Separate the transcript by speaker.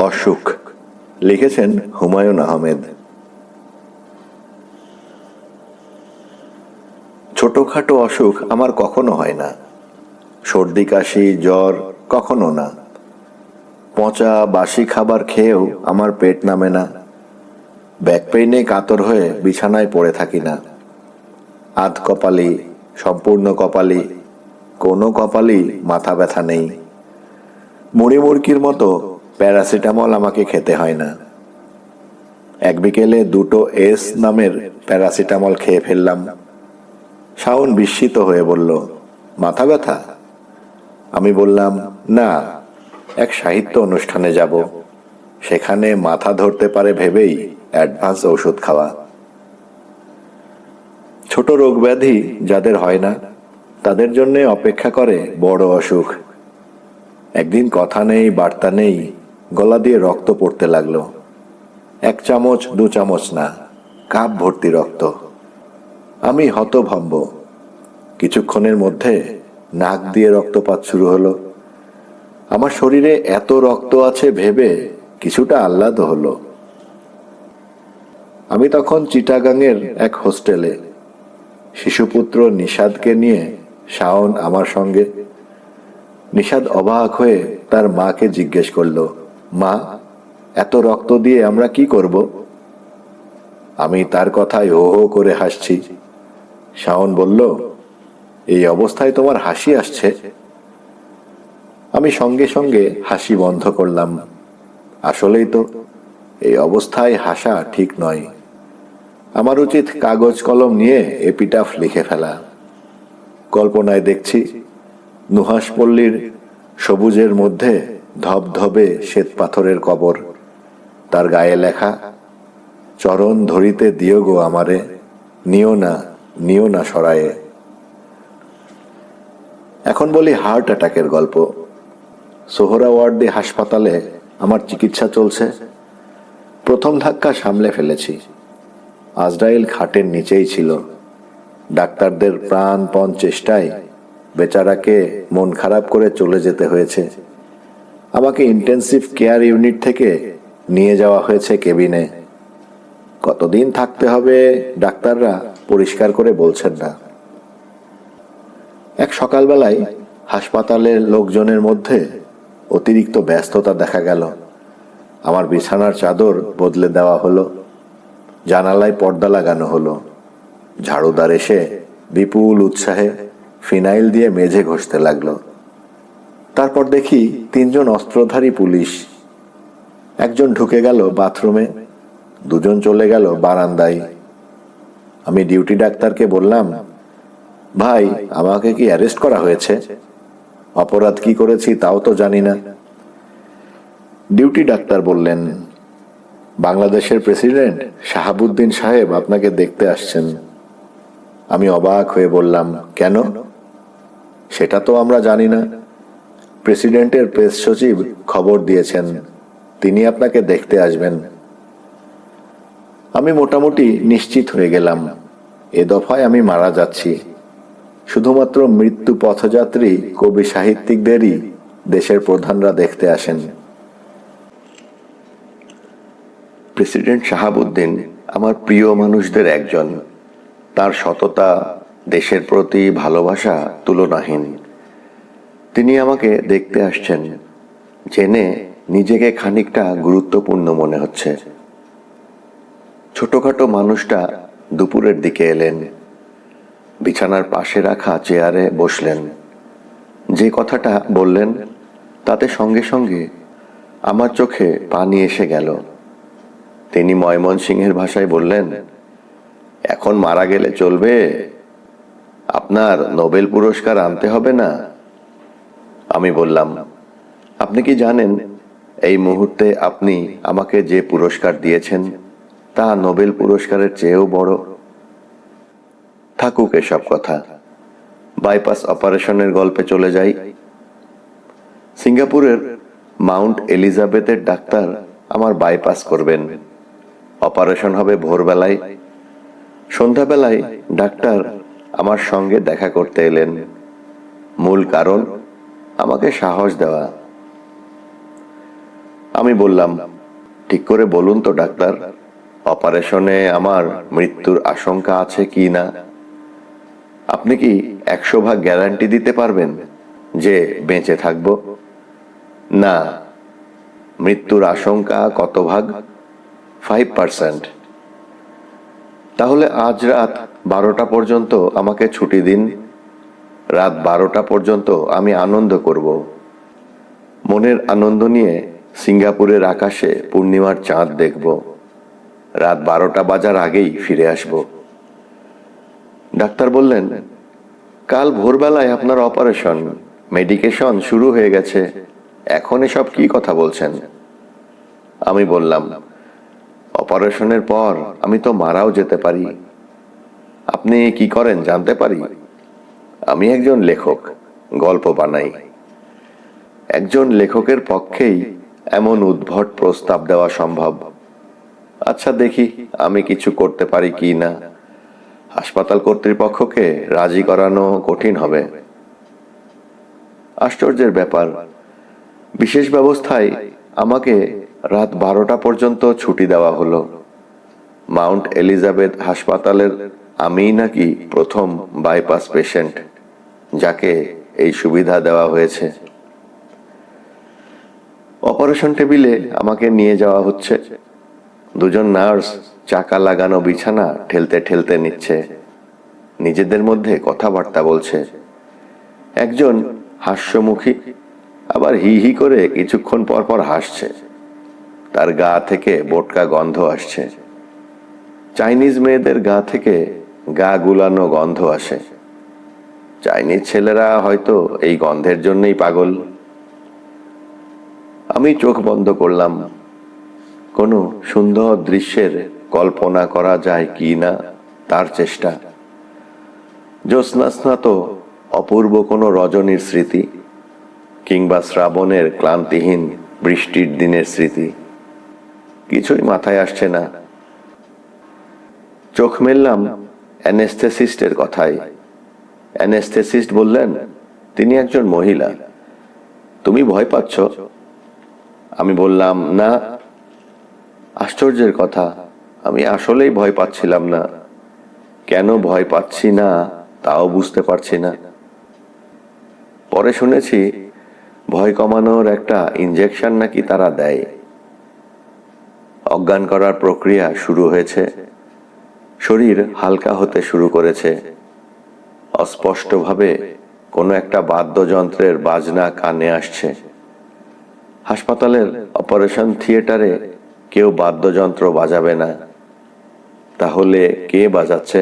Speaker 1: অসুখ, লিখেছেন হুমায়ুন আহমেদ। ছোটখাটো অসুখ আমার কখনো হয় না। সর্দি কাশি জ্বর কখনো না। পচা বাসি খাবার খেয়েও আমার পেট নামে না। ব্যাক পেইনে কাতর হয়ে বিছানায় পড়ে থাকি না। আধ কপালি, সম্পূর্ণ কপালি, কোনো কপালই মাথা ব্যথা নেই। মুড়ি মুড়কির মতো প্যারাসিটামল আমাকে খেতে হয় না। এক বিকেলে 2 এস নামের প্যারাসিটামল খেয়ে ফেললাম। শাওন বিস্মিত হয়ে বলল, মাথা ব্যথা? আমি বললাম, না, এক সাহিত্য অনুষ্ঠানে যাব, সেখানে মাথা ধরতে পারে ভেবেই অ্যাডভান্স ঔষধ খাওয়া। ছোট রোগ ব্যাধি যাদের হয় না, তাদের জন্য অপেক্ষা করে বড় অসুখ। একদিন কথা নেই বার্তা নেই, গলা দিয়ে রক্ত পড়তে লাগলো। 1 চামচ 2 চামচ না, কাপ ভর্তি রক্ত। আমি হতভম্ব। কিছুক্ষণের মধ্যে নাক দিয়ে রক্তপাত শুরু হলো। আমার শরীরে এত রক্ত আছে ভেবে কিছুটা আহ্লাদ হলো। আমি তখন চিটাগাংয়ের এক হোস্টেলে। শিশুপুত্র নিষাদকে নিয়ে শাওন আমার সঙ্গে। নিষাদ অবাক হয়ে তার মাকে জিজ্ঞেস করল, মা, এত রক্ত দিয়ে আমরা কি করব? আমি তার কথায় হো হো করে হাসছি। শাওন বলল, এই অবস্থায় তোমার হাসি আসছে? আমি সঙ্গে সঙ্গে হাসি বন্ধ করলাম। আসলেই তো, এই অবস্থায় হাসা ঠিক নয়। আমার উচিত কাগজ কলম নিয়ে এপিটাফ লিখে ফেলা। কল্পনায় দেখছি নুহাশপল্লীর সবুজের মধ্যে ধবধবে শ্বেত পাথরের কবর, তার গায়ে লেখা, চরণ ধরিতে দিও গো আমারে, নিও না সরায়ে। এখন বলি হার্ট অ্যাটাকের গল্প। সোহরাওয়ার্দী হাসপাতালে আমার চিকিৎসা চলছে। প্রথম ধাক্কা সামলে ফেলেছি। আজরাইল খাটের নিচেই ছিল। ডাক্তারদের প্রাণপণ চেষ্টায় বেচারাকে মন খারাপ করে চলে যেতে হয়েছে। আমাকে ইন্টেন্সিভ কেয়ার ইউনিট থেকে নিয়ে যাওয়া হয়েছে কেবিনে। কতদিন থাকতে হবে ডাক্তাররা পরিষ্কার করে বলছেন না। এক সকালবেলায় হাসপাতালের লোকজনের মধ্যে অতিরিক্ত ব্যস্ততা দেখা গেল। আমার বিছানার চাদর বদলে দেওয়া হলো, জানালায় পর্দা লাগানো হলো। ঝাড়ুদার এসে বিপুল উৎসাহে ফিনাইল দিয়ে মেঝে ঘষতে লাগলো। তারপর দেখি 3 জন অস্ত্রধারী পুলিশ। একজন ঢুকে গেল বাথরুমে, 2 জন চলে গেল বারান্দায়। আমি ডিউটি ডাক্তারকে বললাম, ভাই, আমাকে কি অ্যারেস্ট করা হয়েছে? অপরাধ কি করেছি তাও তো জানি না। ডিউটি ডাক্তার বললেন, বাংলাদেশের প্রেসিডেন্ট শাহাবুদ্দিন সাহেব আপনাকে দেখতে আসছেন। আমি অবাক হয়ে বললাম, কেন? সেটা তো আমরা জানি না। প্রেসিডেন্টের প্রেস সচিব খবর দিয়েছেন, তিনি আপনাকে দেখতে আসবেন। আমি মোটামুটি নিশ্চিত হয়ে গেলাম, এ দফায় আমি মারা যাচ্ছি। শুধুমাত্র মৃত্যু পথযাত্রী কবি সাহিত্যিকদেরই দেশের প্রধানরা দেখতে আসেন। প্রেসিডেন্ট শাহাবুদ্দিন আমার প্রিয় মানুষদের একজন। তার সততা, দেশের প্রতি ভালোবাসা তুলনাহীন। তিনি আমাকে দেখতে আসছেন জেনে নিজেকে খানিকটা গুরুত্বপূর্ণ মনে হচ্ছে। ছোটখাটো মানুষটা দুপুরের দিকে এলেন। বিছানার পাশে রাখা চেয়ারে বসলেন। যে কথাটা বললেন তাতে সঙ্গে সঙ্গে আমার চোখে পানি এসে গেল। তিনি ময়মনসিংহের ভাষায় বললেন, এখন মারা গেলে চলবে? আপনার নোবেল পুরস্কার আনতে হবে না? আমি বললাম, আপনি কি জানেন এই মুহূর্তে আপনি আমাকে যে পুরস্কার দিয়েছেন তা নোবেল পুরস্কারের চেয়েও বড়। থাকুক এসব কথা, বাইপাস অপারেশনের গল্পে চলে যাই। সিঙ্গাপুরের মাউন্ট এলিজাবেথের ডাক্তার আমার বাইপাস করবেন। অপারেশন হবে ভোরবেলায়। সন্ধ্যাবেলায় ডাক্তার আমার সঙ্গে দেখা করতে এলেন। মূল কারণ আমাকে সাহস দেওয়া। আমি বললাম, ঠিক করে বলুন তো ডাক্তার, অপারেশনে আমার মৃত্যুর আশঙ্কা আছে কি না? আপনি কি 100 ভাগ গ্যারান্টি দিতে পারবেন যে বেঁচে থাকব? না। মৃত্যুর আশঙ্কা কত ভাগ? 5%। তাহলে আজ রাত 12টা পর্যন্ত আমাকে ছুটি দিন। রাত 12টা পর্যন্ত আমি আনন্দ করব। মনের আনন্দ নিয়ে সিঙ্গাপুরের আকাশে পূর্ণিমার চাঁদ দেখব। রাত 12টা বাজার আগেই ফিরে আসব। ডাক্তার বললেন, কাল ভোরবেলায় আপনার অপারেশন, মেডিকেশন শুরু হয়ে গেছে, এখন এসব কি কথা বলছেন? আমি বললাম, অপারেশনের পর আমি তো মারাও যেতে পারি। আপনি কি করেন জানতে পারি? আমি একজন লেখক, গল্প বানাই। একজন লেখকের পক্ষেই এমন উদ্ভট প্রস্তাব দেওয়া সম্ভব। আচ্ছা দেখি আমি কিছু করতে পারি কি না। হাসপাতাল কর্তৃপক্ষকে রাজি করানো কঠিন হবে। আশ্চর্যের ব্যাপার, বিশেষ ব্যবস্থায় আমাকে রাত 12টা পর্যন্ত ছুটি দেওয়া হলো। মাউন্ট এলিজাবেথ হাসপাতালের আমিই নাকি প্রথম বাইপাস পেশেন্ট যাকে এই সুবিধা দেওয়া হয়েছে। অপারেশন টেবিলে আমাকে নিয়ে যাওয়া হচ্ছে। দুজন নার্স চাকা লাগানো বিছানা ঠেলতে ঠেলতে নিচ্ছে, নিজেদের মধ্যে কথাবার্তা বলছে। একজন হাস্যমুখী, আবার হি হি করে কিছুক্ষণ পর পর হাসছে। তার গা থেকে বোটকা গন্ধ আসছে। চাইনিজ মেয়েদের গা থেকে গা গুলানো গন্ধ আসে। চাইনিজ ছেলেরা হয়তো এই গন্ধের জন্যই পাগল। আমি চোখ বন্ধ করলাম। কোনো সুন্দর দৃশ্যের কল্পনা করা যায় কি না তার চেষ্টা। জ্যোৎস্নাস্নাত অপূর্ব কোনো রজনীর স্মৃতি, কিংবা শ্রাবণের ক্লান্তিহীন বৃষ্টির দিনের স্মৃতি, কিছুই মাথায় আসছে না। চোখ মেললাম অ্যানেস্থেসিস্টের কথায়। অ্যানেস্থেসিস্ট বললেন, তিনি একজন মহিলা। তুমি ভয় পাচ্ছ? আমি বললাম, না। আশ্চর্যের কথা, আমি আসলেই ভয় পাচ্ছিলাম না। কেন ভয় পাচ্ছি না তাও বুঝতে পারছি না। পরে শুনেছি ভয় কমানোর একটা ইনজেকশন নাকি তারা দেয়। অজ্ঞান করার প্রক্রিয়া শুরু হয়েছে। শরীর হালকা হতে শুরু করেছে। অস্পষ্টভাবে কোনো একটা বাদ্যযন্ত্রের বাজনা কানে আসছে। হাসপাতালের অপারেশন থিয়েটারে কেউ বাদ্যযন্ত্র বাজাবে না। তাহলে কে বাজাচ্ছে?